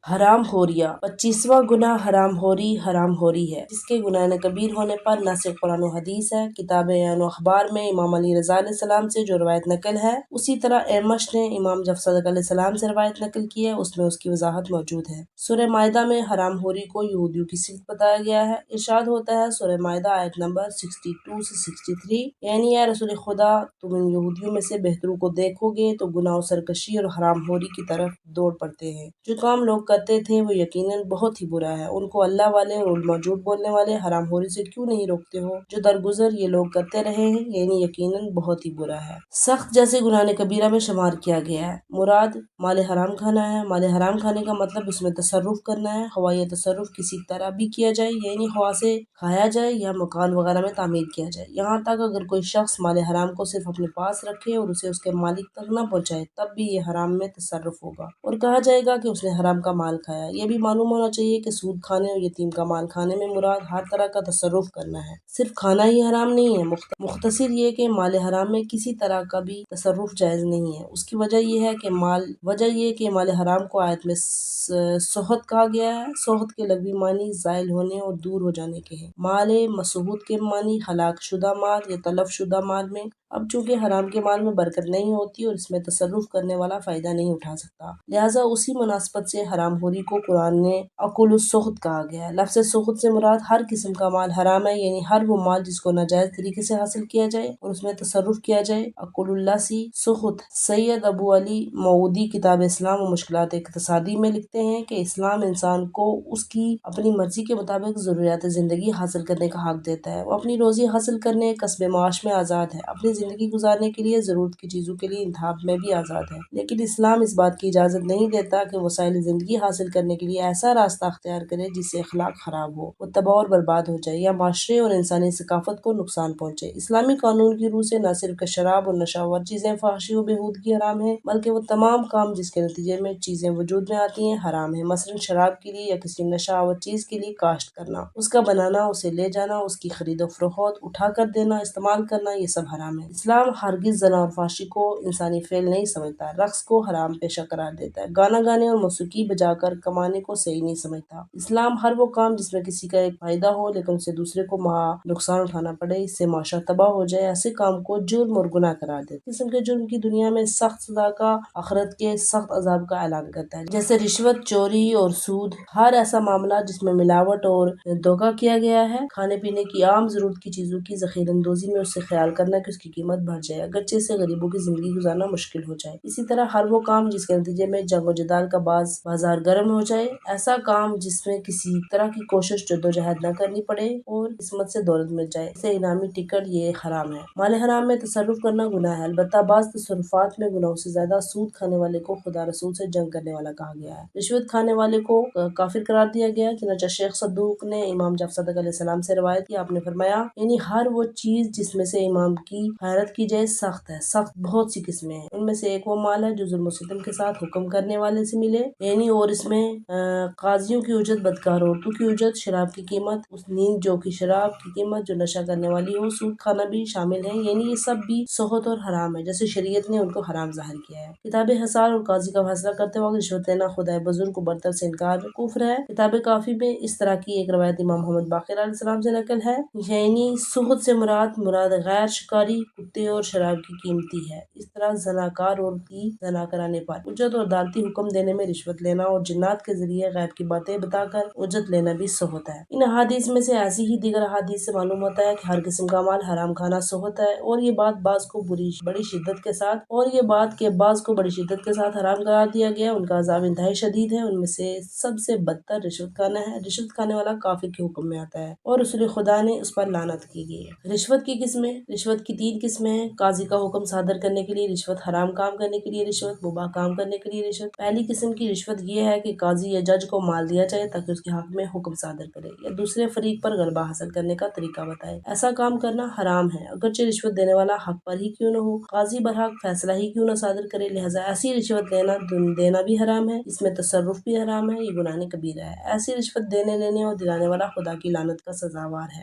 حرام خوریہ 25واں گناہ حرام خوری ہے، جس کے گناہ کبیر ہونے پر نہ صرف قرآن و حدیث ہے، کتاب عین و اخبار میں امام علی رضا علیہ السلام سے جو روایت نقل ہے، اسی طرح اعمش نے امام جعفر صادق علیہ السلام سے روایت نقل کی ہے، اس میں اس کی وضاحت موجود ہے۔ سورہ مائدہ میں حرام خوری کو یہودیوں کی صفت بتایا گیا ہے۔ ارشاد ہوتا ہے سورہ مائدہ آیت نمبر 62 سے 63، یعنی اے رسول خدا، تم ان یہودیوں میں سے بہتروں کو دیکھو گے تو گناہ و سرکشی اور حرام خوری کی طرف دوڑ پڑتے ہیں۔ جو کام لوگ کرتے تھے وہ یقیناً بہت ہی برا ہے۔ ان کو اللہ والے اور علماء جھوٹ بولنے والے حرام خوری سے کیوں نہیں روکتے ہو جو درگزر یہ لوگ کرتے رہے ہیں، یعنی یقیناً بہت ہی برا ہے۔ سخت جیسے گناہ کبیرہ میں شمار کیا گیا ہے۔ مراد مال حرام کھانا ہے۔ مال حرام کھانے کا مطلب اس میں تصرف کرنا ہے، خواہ یہ تصرف کسی طرح بھی کیا جائے، یعنی خواہ سے کھایا جائے یا مکان وغیرہ میں تعمیر کیا جائے۔ یہاں تک اگر کوئی شخص مال حرام کو صرف اپنے پاس رکھے اور اسے اس کے مالک تک نہ پہنچائے تب بھی یہ حرام میں تصرف ہوگا اور کہا جائے گا کہ اس نے حرام کا مال کھایا۔ یہ بھی معلوم ہونا چاہیے کہ سود کھانے اور یتیم کا مال کھانے میں مراد ہر طرح کا تصرف کرنا ہے، صرف کھانا ہی حرام نہیں ہے۔ مختصر یہ کہ مال حرام میں کسی طرح کا بھی تصرف جائز نہیں ہے۔ اس کی وجہ یہ کہ مال حرام کو آیت میں سخط کہا گیا ہے۔ سخط کے لغوی معنی زائل ہونے اور دور ہو جانے کے ہیں۔ مال مسحوط کے معنی ہلاک شدہ مال یا تلف شدہ مال میں۔ اب چونکہ حرام کے مال میں برکت نہیں ہوتی اور اس میں تصرف کرنے والا فائدہ نہیں اٹھا سکتا، لہٰذا اسی مناسبت سے حرام خوری کو قرآن نے اکل السخط کہا گیا ہے۔ لفظ سخط سے مراد ہر قسم کا مال حرام ہے، یعنی ہر وہ مال جس کو ناجائز طریقے سے حاصل کیا جائے اور اس میں تصرف کیا جائے۔ اکل اللہ سی سخط۔ سید ابو علی مودودی کتاب اسلام و مشکلات اقتصادی میں لکھتے ہیں کہ اسلام انسان کو اس کی اپنی مرضی کے مطابق ضروریات زندگی حاصل کرنے کا حق دیتا ہے۔ وہ اپنی روزی حاصل کرنے، کسب معاش میں آزاد ہے، اپنی زندگی گزارنے کے لیے ضرورت کی چیزوں کے لیے انتخاب میں بھی آزاد ہے، لیکن اسلام اس بات کی اجازت نہیں دیتا کہ وسائل زندگی حاصل کرنے کے لیے ایسا راستہ اختیار کرے جس سے اخلاق خراب ہو، وہ تباہ اور برباد ہو جائے یا معاشرے اور انسانی ثقافت کو نقصان پہنچے۔ اسلامی قانون کی روح سے نہ صرف کہ شراب اور نشہ آور چیزیں، فحاشی و بےہودگی حرام ہے، بلکہ وہ تمام کام جس کے نتیجے میں چیزیں وجود میں آتی ہیں حرام ہے۔ مثلاً شراب کے لیے یا کسی نشہ آور چیز کے لیے کاشت کرنا، اس کا بنانا، اسے لے جانا، اس کی خرید و فروخت، اٹھا کر دینا، استعمال کرنا، یہ سب حرام ہے۔ اسلام ہرگز زنا اور فحاشی کو انسانی فعل نہیں سمجھتا، رقص کو حرام پیشہ قرار دیتا ہے، گانا گانے اور موسیقی بجا کر کمانے کو صحیح نہیں سمجھتا۔ اسلام ہر وہ کام جس میں کسی کا ایک فائدہ ہو لیکن اسے دوسرے کو نقصان اٹھانا پڑے، اس سے معاشرہ تباہ ہو جائے، ایسے کام کو جرم اور گناہ قرار دیتا ہے۔ اس قسم کے جرم کی دنیا میں سخت سزا کا، آخرت کے سخت عذاب کا اعلان کرتا ہے، جیسے رشوت، چوری اور سود۔ ہر ایسا معاملہ جس میں ملاوٹ اور دھوکہ کیا گیا ہے، کھانے پینے کی عام ضرورت کی چیزوں کی ذخیرہ اندوزی میں اس سے خیال کرنا کہ اس کی قیمت بڑھ جائے، اگرچہ اس سے غریبوں کی زندگی گزارنا مشکل ہو جائے۔ اسی طرح ہر وہ کام جس کے نتیجے میں جنگ و جدال کا بازار گرم ہو جائے، ایسا کام جس میں کسی طرح کی کوشش جدوجہد نہ کرنی پڑے اور قسمت سے دولت مل جائے، اسے انعامی ٹکٹ، یہ حرام ہے۔ مال حرام میں تصرف کرنا گناہ ہے، البتہ بعض تصرفات میں گناہوں سے زیادہ سود کھانے والے کو خدا رسول سے جنگ کرنے والا کہا گیا ہے۔ رشوت کھانے والے کو کافر قرار دیا گیا ہے، چنانچہ شیخ صدوق نے امام جعفر صادق علیہ السلام سے روایت کی، آپ نے فرمایا، یعنی ہر وہ چیز جس میں سے امام کی خیرات کی جائے سخت ہے۔ سخت بہت سی قسمیں ہیں، ان میں سے ایک وہ مال ہے جو ظلم و ستم کے ساتھ حکم کرنے والے سے ملے، یعنی اور اس میں قاضیوں کی اجرت، بدکار عورتوں کی اجرت، شراب کی قیمت، اس نیند جو کی شراب کی قیمت جو نشہ کرنے والی ہو، سود کھانا بھی شامل ہے، یعنی یہ سب بھی سخط اور حرام ہے جیسے شریعت نے ان کو حرام ظاہر کیا ہے۔ کتاب حصار اور قاضی کا فیصلہ کرتے وقت رشوت لینا خدائے بزرگ کو برتر سے انکار کفر ہے۔ کتاب کافی میں اس طرح کی ایک روایت امام محمد باقر علیہ السلام سے نقل ہے، یعنی سخط سے مراد غیر شکاری کتے اور شراب کی قیمتی ہے۔ اس طرح زناکار عورت کی زنا کرانے پر اجرت اور عدالتی حکم دینے میں رشوت لینا اور جنات کے ذریعے غیب کی باتیں بتا کر اجرت لینا بھی سخط ہے۔ ان احادیث میں سے ایسی ہی دیگر احادیث سے معلوم ہوتا ہے کہ ہر قسم کا مال حرام کھانا سخط ہے، اور یہ بات بعض کو بڑی شدت کے ساتھ حرام قرار دیا گیا، ان کا عذاب انتہائی شدید ہے۔ ان میں سے سب سے بدتر رشوت کھانا ہے۔ رشوت کھانے والا کافر کے حکم میں آتا ہے اور رسول خدا نے اس پر لعنت کی گئی ہے۔ رشوت کی قسمیں۔ رشوت کی 3 قسمیں ہیں: قاضی کا حکم صادر کرنے کے لیے رشوت، حرام کام کرنے کے لیے رشوت، مباح کام کرنے کے لیے رشوت۔ پہلی قسم کی رشوت یہ ہے کہ قاضی یا جج کو مال دیا جائے تاکہ اس کے حق میں حکم صادر کرے یا دوسرے فریق پر غلبہ حاصل کرنے کا طریقہ بتائے۔ ایسا کام کرنا حرام ہے، اگرچہ رشوت دینے والا حق پر ہی کیوں نہ ہو، قاضی برحق فیصلہ ہی کیوں نہ صادر کرے، لہٰذا ایسی رشوت دینا بھی حرام ہے، اس میں تصرف بھی حرام ہے، یہ گناہ کبیرہ ہے۔ ایسی رشوت دینے، لینے اور دلانے والا خدا کی لعنت کا سزاوار ہے۔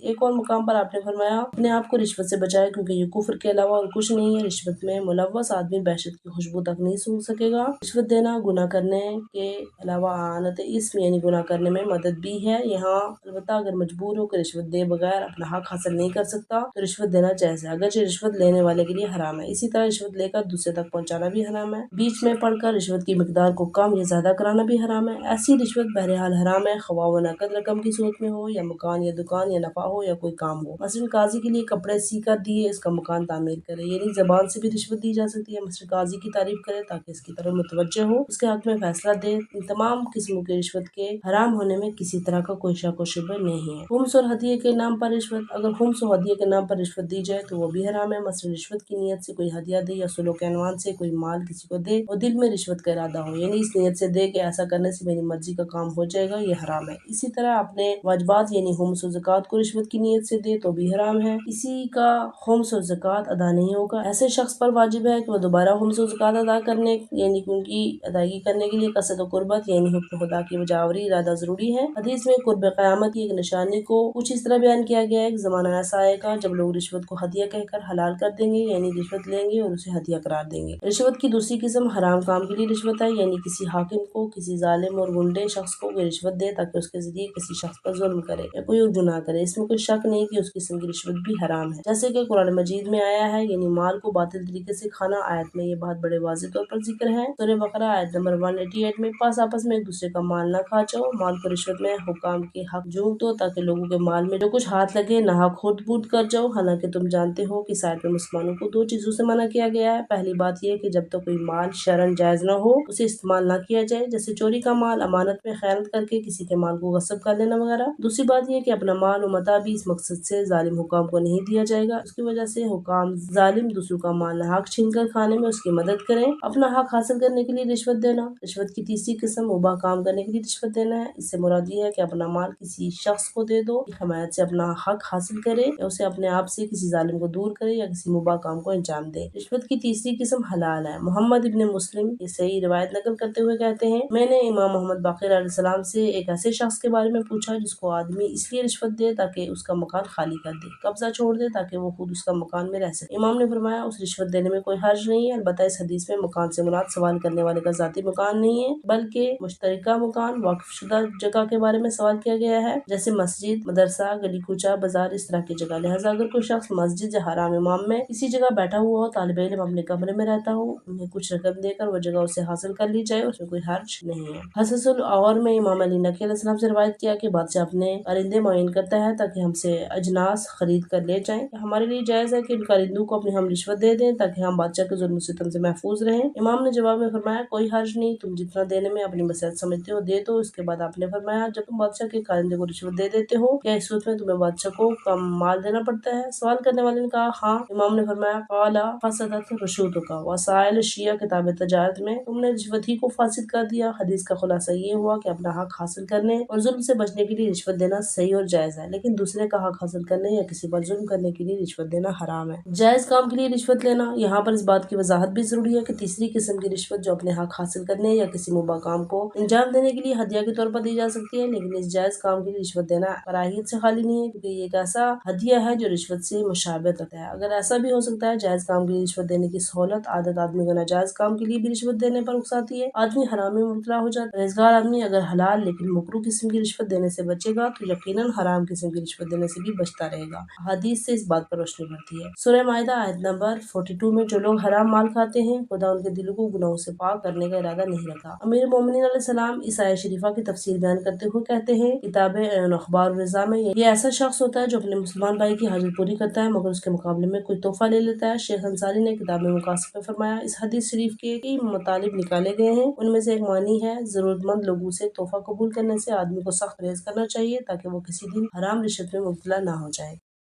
ایک اور مقام پر آپ نے فرمایا اپنے آپ کو رشوت سے بچائے کیونکہ یہ کفر کے علاوہ اور کچھ نہیں ہے۔ رشوت میں ملوث آدمی بحشت کی خوشبو تک نہیں سونگھ سکے گا۔ رشوت دینا گناہ کرنے کے علاوہ اعانت اسم یعنی گناہ کرنے میں مدد بھی ہے۔ یہاں البتہ اگر مجبور ہو کہ رشوت دے بغیر اپنا حق حاصل نہیں کر سکتا تو رشوت دینا جائز ہے، اگرچہ رشوت لینے والے کے لیے حرام ہے۔ اسی طرح رشوت لے کر دوسرے تک پہنچانا بھی حرام ہے۔ بیچ میں پڑھ کر رشوت کی مقدار کو کم یا زیادہ کرانا بھی حرام ہے۔ ایسی رشوت بہرحال حرام ہے، خواہ وہ نقد رقم کی صورت میں ہو یا مکان یا دکان یا نفع ہو یا کوئی کام ہو۔ مثلاً قاضی کے لیے کپڑے سی کر دیے، اس کا مکان تعمیر کرے، یعنی زبان سے بھی رشوت دی جا سکتی ہے۔ مثلاً قاضی کی تعریف کرے تاکہ اس کی طرف متوجہ ہو، اس کے حق میں فیصلہ دے۔ ان تمام قسموں کی رشوت کے حرام ہونے میں کسی طرح کا کوئی شک و شبہ نہیں ہے۔ خمس اور ہدیے کے نام پر رشوت، اگر خمس و ہدیے کے نام پر رشوت دی جائے تو وہ بھی حرام ہے۔ مثلاً رشوت کی نیت سے کوئی ہدیہ دے یا سلو کے عنوان سے کوئی مال کسی کو دے اور دل میں رشوت کا ارادہ ہو، یعنی اس نیت سے دے کہ ایسا کرنے سے میری مرضی کا کام ہو جائے گا، یہ حرام ہے۔ اسی طرح اپنے واجبات یعنی خمس و زکوٰۃ کو رشوت کی نیت سے دے تو بھی حرام ہے۔ کسی کا خمس و زکوٰۃ ادا نہیں ہوگا، ایسے شخص پر واجب ہے کہ وہ دوبارہ خمس و زکوٰۃ ادا کرنے یعنی ان کی ادائیگی کرنے کے لیے قصد و قربت یعنی حکم خدا کی بجاوری ارادہ ضروری ہے۔ حدیث میں قرب قیامت کی ایک نشانی کو کچھ اس طرح بیان کیا گیا ہے کہ زمانہ ایسا آئے گا جب لوگ رشوت کو ہدیہ کہہ کر حلال کر دیں گے، یعنی رشوت لیں گے اور اسے ہدیہ قرار دیں گے۔ رشوت کی دوسری قسم حرام کام کے لیے رشوت ہے، یعنی کسی حاکم کو کسی ظالم اور گنڈے شخص کو کوئی رشوت دے تاکہ اس کے ذریعے کسی شخص پر ظلم کرے یا کوئی اور گناہ کرے۔ اس میں کوئی شک نہیں کہ اس قسم کی رشوت بھی حرام ہے، جیسے کہ قرآن مجید میں آیا ہے، یعنی مال کو باطل طریقے سے کھانا۔ آیت میں یہ بات بڑے واضح طور پر ذکر ہے۔ سورہ بقرہ آیت نمبر 188 میں پاس آپس میں ایک دوسرے کا مال نہ کھا جاؤ، مال کو رشوت میں حکام کے حق جونک دو تاکہ لوگوں کے مال میں جو کچھ ہاتھ لگے ناحق خود بوٹ کر جاؤ، حالانکہ تم جانتے ہو کہ سائر میں مسلمانوں کو 2 چیزوں سے منع کیا گیا ہے۔ پہلی بات یہ کہ جب تک کوئی مال شرعاً جائز نہ ہو اسے استعمال نہ کیا جائے، جیسے چوری کا مال، امانت میں خیانت کر کے کسی کے مال کو غصب کر لینا وغیرہ۔ دوسری بات یہ کہ اپنا مال و متاع بھی اس مقصد سے ظالم حکام کو نہیں دیا جائے گا، اس کی وجہ سے حکام ظالم دوسروں کا مال ناحق چھین کر کھانے میں اس کی مدد کریں۔ اپنا حق حاصل کرنے کے لیے رشوت دینا، رشوت کی تیسری قسم مباح کام کرنے کے لیے رشوت دینا ہے۔ اس سے مراد یہ ہے کہ اپنا مال کسی شخص کو دے دو کہ حمایت سے اپنا حق حاصل کرے یا اسے اپنے آپ سے کسی ظالم کو دور کرے یا کسی مباح کام کو انجام دے۔ رشوت کی تیسری قسم حلال ہے۔ محمد ابن مسلم یہ صحیح روایت نقل کرتے ہوئے کہتے ہیں، میں نے امام محمد باقر علیہ السلام سے ایک ایسے شخص کے بارے میں پوچھا جس کو آدمی اس لیے رشوت دے تاکہ اس کا مکان خالی کر دے، قبضہ چھوڑ دے تاکہ وہ خود اس کا مکان میں رہ سکے۔ امام نے فرمایا اس رشوت دینے میں کوئی حرج نہیں ہے، البتہ اس حدیث میں مکان سے مراد سوال کرنے والے کا ذاتی مکان نہیں ہے بلکہ مشترکہ مکان، وقف شدہ جگہ کے بارے میں سوال کیا گیا ہے، جیسے مسجد، مدرسہ، گلی کوچہ، بازار، اس طرح کی جگہ۔ لہٰذا اگر کوئی شخص مسجد یا حرام امام میں کسی جگہ بیٹھا ہوا ہو، طالب علم اپنے کمرے میں رہتا ہو، انہیں کچھ رقم دے کر وہ جگہ اسے حاصل کر لی جائے، اس میں کوئی حرج نہیں ہے۔ حصص العور میں امام علی نقی علیہ السلام سے روایت کیا کہ بادشاہ اپنے کارندے معین کرتا ہے تاکہ ہم سے اجناس خرید کر لے جائیں، ہمارے لیے جائز ہے کہ ان کارندوں کو اپنی ہم رشوت دے دیں تاکہ ہم بادشاہ کے ظلم و ستم سے محفوظ رہیں۔ امام نے جواب میں فرمایا کوئی حرج نہیں، تم جتنا دینے میں اپنی مصلحت سمجھتے ہو دے دو۔ اس کے بعد آپ نے فرمایا جب تم بادشاہ کے کارندے کو رشوت دے دیتے ہو کیا اس صورت میں تمہیں بادشاہ کو کم مال دینا پڑتا ہے؟ سوال کرنے والے نے کہا ہاں۔ امام نے فرمایا قال فسدت رشوتک وسائل الشیعہ کتاب تجارت میں تم نے رشوت ہی کو فاسد کر دیا۔ حدیث کا خلاصہ یہ ہوا کہ اپنا حق حاصل کرنے اور ظلم سے بچنے کے لیے رشوت دینا صحیح اور جائز ہے، لیکن دوسرے کا حق حاصل کرنے یا کسی پر ظلم کرنے کے لیے رشوت دینا حرام ہے۔ جائز کام کے لیے رشوت لینا، یہاں پر اس بات کی وضاحت بھی ضروری ہے کہ تیسری قسم کی رشوت جو اپنے حق حاصل کرنے یا کسی مباح کام کو انجام دینے کے لیے ہدیہ کے طور پر دی جا سکتی ہے، لیکن اس جائز کام کے لیے رشوت دینا کراہیت سے خالی نہیں ہے، کیونکہ یہ ایک ایسا ہدیہ ہے جو رشوت سے مشابہت رکھتا ہے۔ اگر ایسا بھی ہو سکتا ہے جائز کام کے لیے رشوت دینے کی سہولت عادت آدمی کو ناجائز کام کے لیے بھی رشوت دینے پر اکساتی ہے، آدمی حرام میں مبتلا ہو جاتا ہے۔ رزگار آدمی اگر حلال لیکن مکروہ قسم کی رشوت دینے سے بچے گا تو یقیناً حرام قسم کی رشوت دینے سے بھی بچتا رہے گا۔ حدیث سے اس بات پر روشنی پڑتی ہے۔ سورہ مائدہ آیت نمبر 42 میں جو لوگ حرام مال کھاتے ہیں خدا ان کے دلوں کو گناہوں سے پاک کرنے کا ارادہ نہیں رکھا۔ امیر المومنین علیہ السلام اس آیت شریفہ کی تفسیر بیان کرتے ہوئے کہتے ہیں کتاب اخبار الرضا میں یہ ایسا شخص ہوتا ہے جو اپنے مسلمان بھائی کی حاجت پوری کرتا ہے مگر اس کے مقابلے میں کوئی تحفہ لے لیتا ہے۔ شیخ انصاری نے کتاب مقاصد میں فرمایا اس حدیث شریف کے کئی مطالب نکالے گئے ہیں، ان میں سے ایک معنی ہے ضرورت مند لوگوں سے تحفہ قبول کرنے سے آدمی کو سخت پرہیز کرنا چاہیے تاکہ وہ کسی دن حرام رشوت میں مبتلا نہ ہو جائے۔